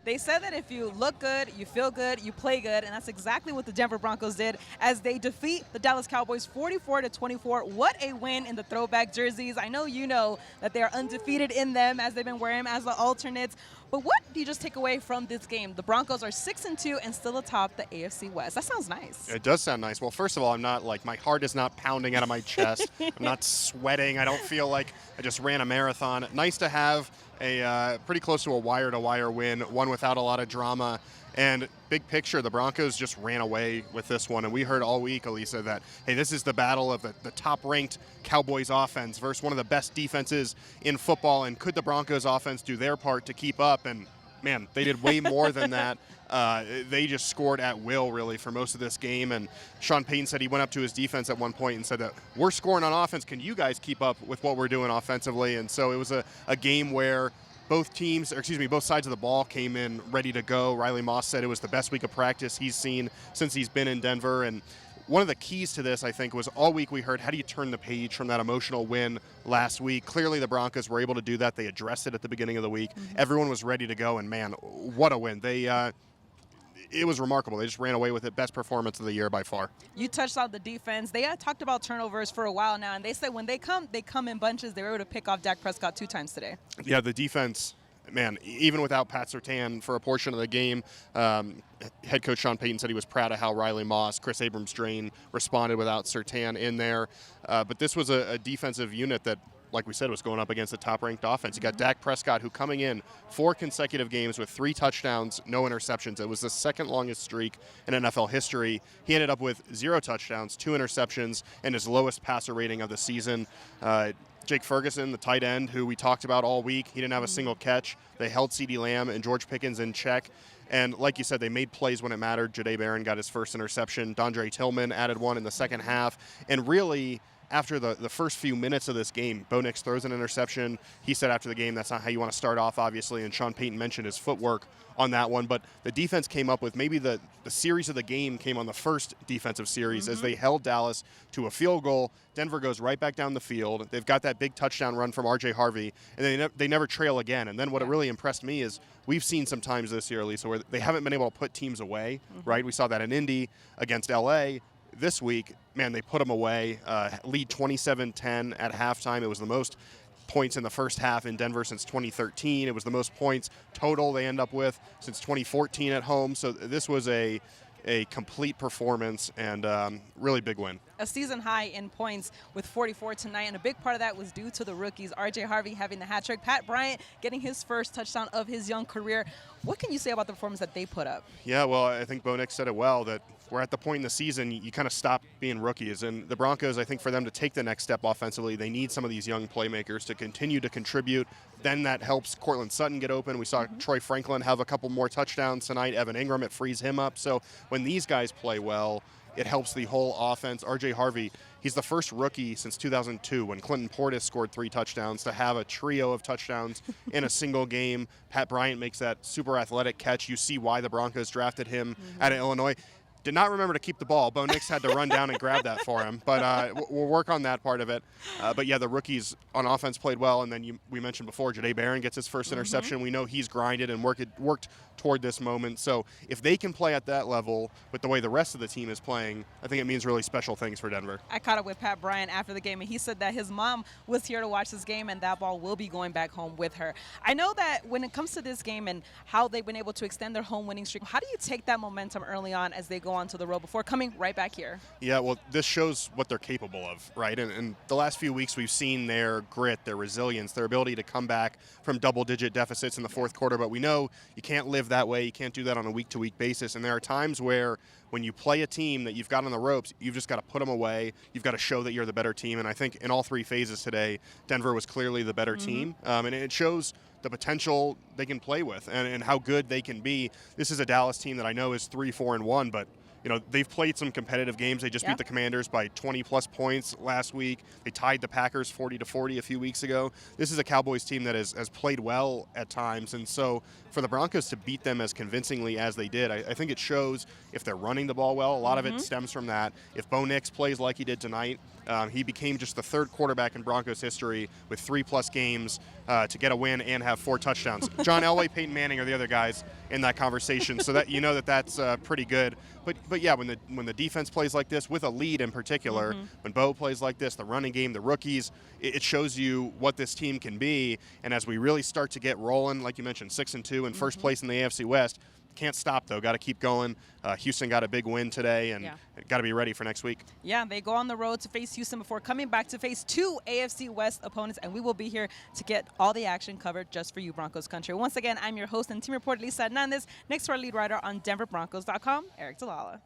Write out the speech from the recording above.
They said that if you look good, you feel good, you play good, and that's exactly what the Denver Broncos did as they defeat the Dallas Cowboys 44-24. What a win in the throwback jerseys. I know you know that they are undefeated in them as they've been wearing them as the alternates. But what do you just take away from this game? The Broncos are 6-2 and still atop the AFC West. That sounds nice. It does sound nice. Well, first of all, I'm not like, my heart is not pounding out of my chest. I'm not sweating. I don't feel like I just ran a marathon. Nice to have a pretty close to a wire-to-wire win, one without a lot of drama. And big picture, the Broncos just ran away with this one. And we heard all week, Elisa, that, hey, this is the battle of the top-ranked Cowboys offense versus one of the best defenses in football. And could the Broncos offense do their part to keep up? And, man, they did way more than that. They just scored at will, really, for most of this game. And Sean Payton said he went up to his defense at one point and said that we're scoring on offense. Can you guys keep up with what we're doing offensively? And so it was a game where both sides of the ball came in ready to go. Riley Moss said it was the best week of practice he's seen since he's been in Denver. And one of the keys to this, I think, was all week we heard, how do you turn the page from that emotional win last week? Clearly the Broncos were able to do that. They addressed it at the beginning of the week. Mm-hmm. Everyone was ready to go, and, man, what a win. It was remarkable. They just ran away with it. Best performance of the year by far. You touched on the defense. They had talked about turnovers for a while now, and they said when they come in bunches. They were able to pick off Dak Prescott 2 times today. Yeah, the defense, man, even without Pat Surtain for a portion of the game, head coach Sean Payton said he was proud of how Riley Moss, Chris Abrams-Drain responded without Surtain in there. But this was a defensive unit that, like we said, was going up against the top-ranked offense. You got Dak Prescott, who coming in 4 consecutive games with 3 touchdowns, no interceptions. It was the second longest streak in NFL history. He ended up with 0 touchdowns, 2 interceptions, and his lowest passer rating of the season. Jake Ferguson, the tight end, who we talked about all week, he didn't have a single catch. They held CeeDee Lamb and George Pickens in check. And like you said, they made plays when it mattered. Jahdae Barron got his first interception. Dondre Tillman added one in the second half. And really, after the first few minutes of this game, Bo Nix throws an interception. He said after the game, that's not how you want to start off, obviously, and Sean Payton mentioned his footwork on that one. But the defense came up with maybe the series of the game came on the first defensive series as they held Dallas to a field goal. Denver goes right back down the field. They've got that big touchdown run from R.J. Harvey, and they never trail again. And then what really impressed me is we've seen some times this year, Lisa, where they haven't been able to put teams away, right? We saw that in Indy against L.A., this week, man, they put them away, lead 27-10 at halftime. It was the most points in the first half in Denver since 2013. It was the most points total they end up with since 2014 at home. So this was a complete performance and really big win. A season high in points with 44 tonight, and a big part of that was due to the rookies. R.J. Harvey having the hat trick, Pat Bryant getting his first touchdown of his young career. What can you say about the performance that they put up? Yeah, well, I think Bo Nix said it well, that we're at the point in the season you kind of stop being rookies. And the Broncos, I think for them to take the next step offensively, they need some of these young playmakers to continue to contribute. Then that helps Cortland Sutton get open. We saw Troy Franklin have a couple more touchdowns tonight. Evan Ingram, it frees him up. So when these guys play well, it helps the whole offense. R.J. Harvey, he's the first rookie since 2002 when Clinton Portis scored 3 touchdowns to have a trio of touchdowns in a single game. Pat Bryant makes that super athletic catch. You see why the Broncos drafted him out of Illinois. Did not remember to keep the ball. Bo Nix had to run down and grab that for him. But we'll work on that part of it. But, yeah, the rookies on offense played well. And then we mentioned before, Jahdae Barron gets his first interception. We know he's grinded and worked toward this moment. So if they can play at that level with the way the rest of the team is playing, I think it means really special things for Denver. I caught up with Pat Bryant after the game, and he said that his mom was here to watch this game, and that ball will be going back home with her. I know that when it comes to this game and how they've been able to extend their home winning streak, how do you take that momentum early on as they go onto the road before coming right back here? Yeah, well, this shows what they're capable of, right? And the last few weeks we've seen their grit, their resilience, their ability to come back from double-digit deficits in the fourth quarter. But we know you can't live that way. You can't do that on a week-to-week basis. And there are times where when you play a team that you've got on the ropes, you've just got to put them away. You've got to show that you're the better team. And I think in all 3 phases today, Denver was clearly the better team. And it shows the potential they can play with and how good they can be. This is a Dallas team that I know is 3-4-1, but you know, they've played some competitive games. They just beat the Commanders by 20-plus points last week. They tied the Packers 40-40 a few weeks ago. This is a Cowboys team that has played well at times. And so for the Broncos to beat them as convincingly as they did, I think it shows if they're running the ball well. A lot of it stems from that. If Bo Nix plays like he did tonight, he became just the third quarterback in Broncos history with 3+ games to get a win and have 4 touchdowns. John Elway, Peyton Manning are the other guys in that conversation, so that you know that's pretty good. But yeah, when the defense plays like this, with a lead in particular, when Bo plays like this, the running game, the rookies, it shows you what this team can be. And as we really start to get rolling, like you mentioned, 6-2 in first place in the AFC West. Can't stop, though. Got to keep going. Houston got a big win today, and got to be ready for next week. Yeah, they go on the road to face Houston before coming back to face 2 AFC West opponents, and we will be here to get all the action covered just for you, Broncos country. Once again, I'm your host and team reporter, Elisa Hernandez, next to our lead writer on DenverBroncos.com, Aric DiLalla.